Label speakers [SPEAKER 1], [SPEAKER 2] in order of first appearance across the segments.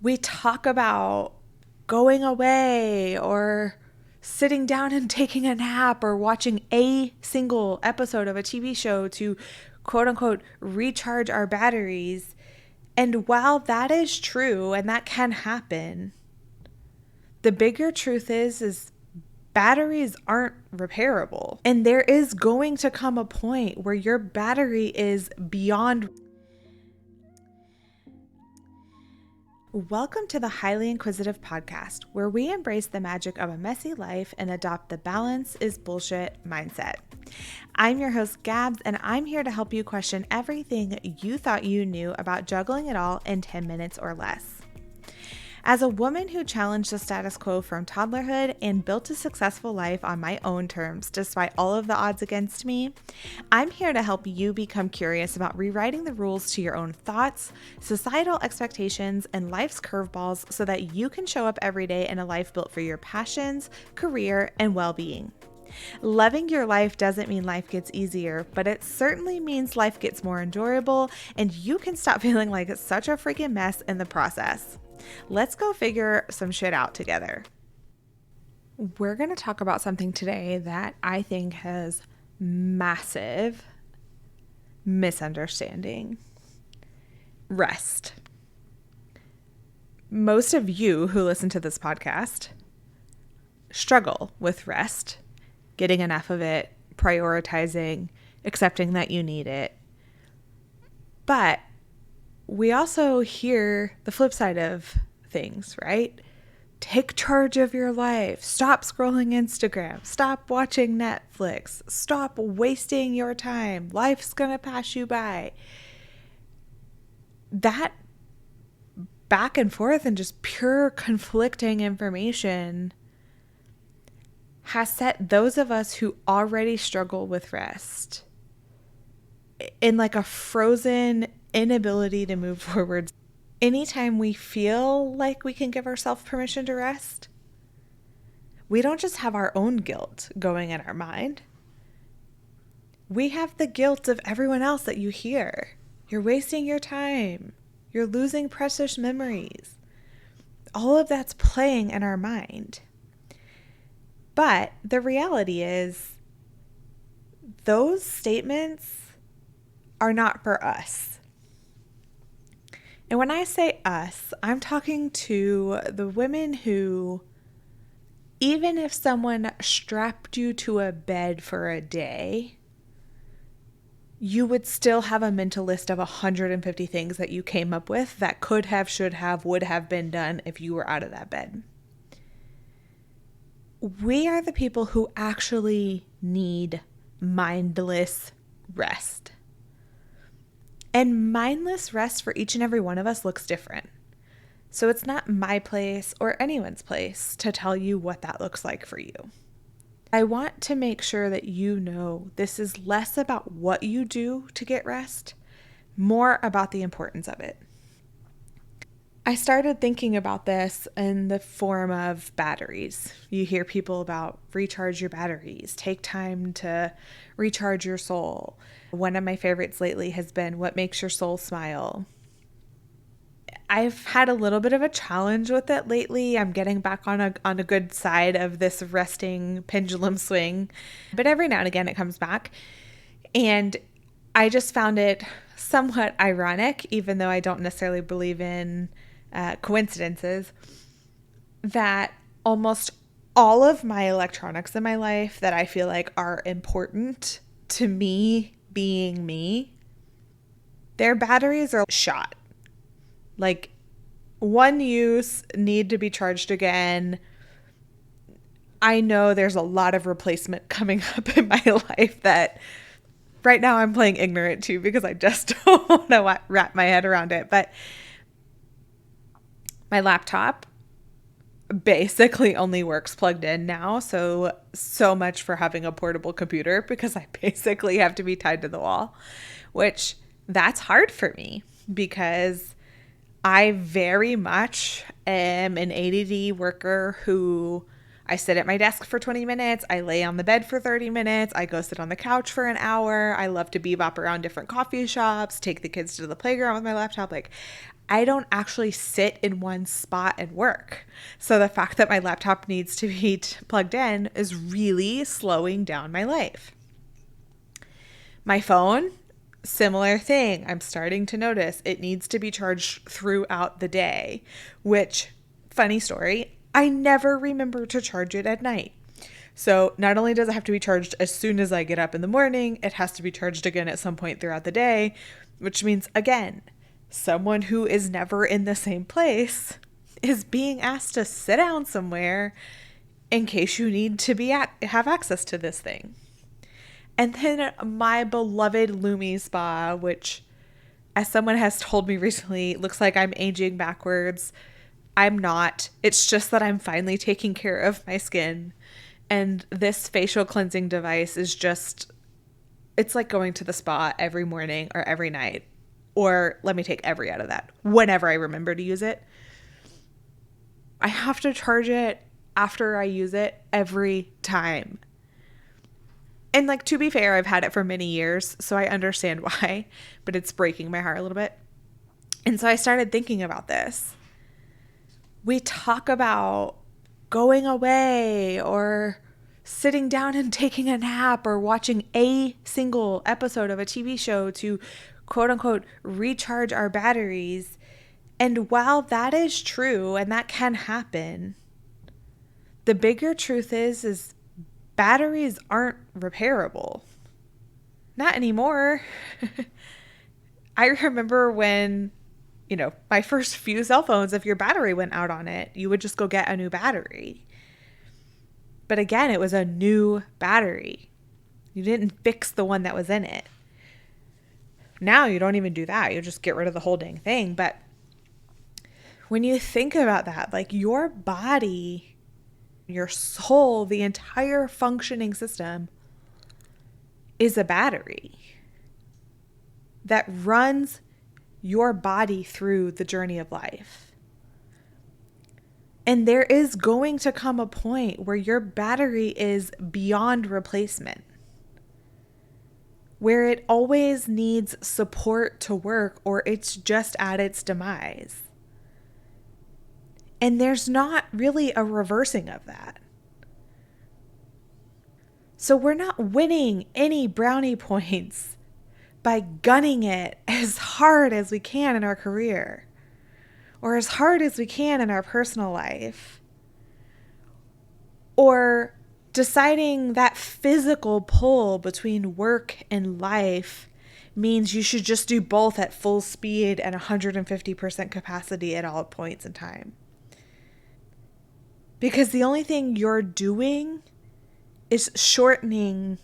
[SPEAKER 1] we talk about going away or sitting down and taking a nap or watching a single episode of a TV show to quote unquote recharge our batteries. And while that is true and that can happen, the bigger truth is batteries aren't repairable. And there is going to come a point where your battery is beyond. Welcome to the Highly Inquisitive Podcast, where we embrace the magic of a messy life and adopt the balance is bullshit mindset. I'm your host, Gabs, and I'm here to help you question everything you thought you knew about juggling it all in 10 minutes or less. As a woman who challenged the status quo from toddlerhood and built a successful life on my own terms despite all of the odds against me, I'm here to help you become curious about rewriting the rules to your own thoughts, societal expectations, and life's curveballs so that you can show up every day in a life built for your passions, career, and well-being. Loving your life doesn't mean life gets easier, but it certainly means life gets more enjoyable and you can stop feeling like it's such a freaking mess in the process. Let's go figure some shit out together. We're going to talk about something today that I think has massive misunderstanding. Rest. Most of you who listen to this podcast struggle with rest, getting enough of it, prioritizing, accepting that you need it. But we also hear the flip side of things, right? Take charge of your life. Stop scrolling Instagram. Stop watching Netflix. Stop wasting your time. Life's going to pass you by. That back and forth and just pure conflicting information has set those of us who already struggle with rest in like a frozen inability to move forward. Anytime we feel like we can give ourselves permission to rest, we don't just have our own guilt going in our mind. We have the guilt of everyone else that you hear. You're wasting your time. You're losing precious memories. All of that's playing in our mind. But the reality is, those statements are not for us. And when I say us, I'm talking to the women who, even if someone strapped you to a bed for a day, you would still have a mental list of 150 things that you came up with that could have, should have, would have been done if you were out of that bed. We are the people who actually need mindless rest. And mindless rest for each and every one of us looks different. So it's not my place or anyone's place to tell you what that looks like for you. I want to make sure that you know this is less about what you do to get rest, more about the importance of it. I started thinking about this in the form of batteries. You hear people about recharge your batteries, take time to recharge your soul. One of my favorites lately has been what makes your soul smile. I've had a little bit of a challenge with it lately. I'm getting back on a good side of this resting pendulum swing, but every now and again it comes back. And I just found it somewhat ironic, even though I don't necessarily believe in coincidences, that almost all of my electronics in my life that I feel like are important to me being me, their batteries are shot. Like, one use, need to be charged again. I know there's a lot of replacement coming up in my life that right now I'm playing ignorant to because I just don't want to wrap my head around it. But my laptop basically only works plugged in now. So much for having a portable computer, because I basically have to be tied to the wall, which that's hard for me because I very much am an ADD worker who I sit at my desk for 20 minutes. I lay on the bed for 30 minutes. I go sit on the couch for an hour. I love to bebop around different coffee shops, take the kids to the playground with my laptop. Like, I don't actually sit in one spot and work. So the fact that my laptop needs to be plugged in is really slowing down my life. My phone, similar thing. I'm starting to notice it needs to be charged throughout the day, which, funny story, I never remember to charge it at night. So not only does it have to be charged as soon as I get up in the morning, it has to be charged again at some point throughout the day, which means, again, someone who is never in the same place is being asked to sit down somewhere in case you need to have access to this thing. And then my beloved Lumi Spa, which, as someone has told me recently, looks like I'm aging backwards. I'm not. It's just that I'm finally taking care of my skin. And this facial cleansing device is just, it's like going to the spa every morning or every night. Or let me take every out of that. Whenever I remember to use it. I have to charge it after I use it every time. And like, to be fair, I've had it for many years, so I understand why, but it's breaking my heart a little bit. And so I started thinking about this. We talk about going away or sitting down and taking a nap or watching a single episode of a TV show to quote unquote recharge our batteries. And while that is true and that can happen, the bigger truth is batteries aren't repairable. Not anymore. I remember when, my first few cell phones, if your battery went out on it, you would just go get a new battery. But again, it was a new battery. You didn't fix the one that was in it. Now you don't even do that. You just get rid of the whole dang thing. But when you think about that, like your body, your soul, the entire functioning system is a battery that runs your body through the journey of life. And there is going to come a point where your battery is beyond replacement, where it always needs support to work or it's just at its demise. And there's not really a reversing of that. So we're not winning any brownie points by gunning it as hard as we can in our career or as hard as we can in our personal life, or deciding that physical pull between work and life means you should just do both at full speed and 150% capacity at all points in time. Because the only thing you're doing is shortening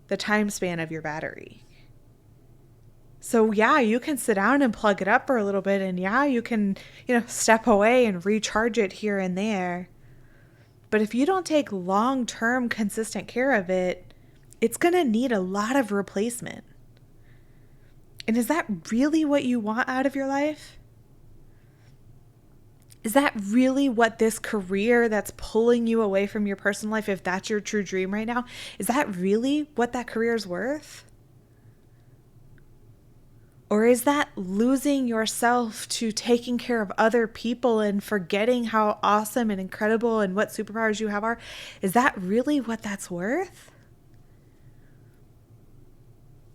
[SPEAKER 1] the time span of your battery. So yeah, you can sit down and plug it up for a little bit, and yeah, you can, step away and recharge it here and there. But if you don't take long-term consistent care of it, it's going to need a lot of replacement. And is that really what you want out of your life? Is that really what this career that's pulling you away from your personal life, if that's your true dream right now, is that really what that career is worth? Or is that losing yourself to taking care of other people and forgetting how awesome and incredible and what superpowers you have are? Is that really what that's worth?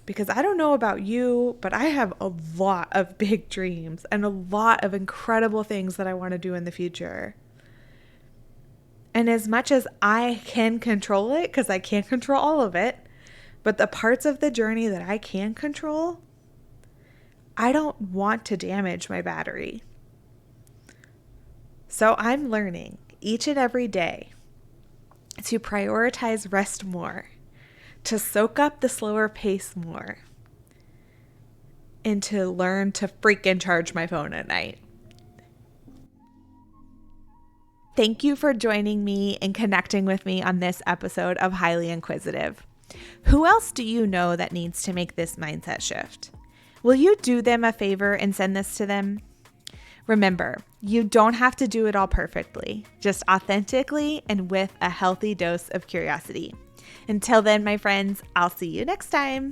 [SPEAKER 1] Because I don't know about you, but I have a lot of big dreams and a lot of incredible things that I want to do in the future. And as much as I can control it, because I can't control all of it, but the parts of the journey that I can control, I don't want to damage my battery. So I'm learning each and every day to prioritize rest more, to soak up the slower pace more, and to learn to freaking charge my phone at night. Thank you for joining me and connecting with me on this episode of Highly Inquisitive. Who else do you know that needs to make this mindset shift? Will you do them a favor and send this to them? Remember, you don't have to do it all perfectly, just authentically and with a healthy dose of curiosity. Until then, my friends, I'll see you next time.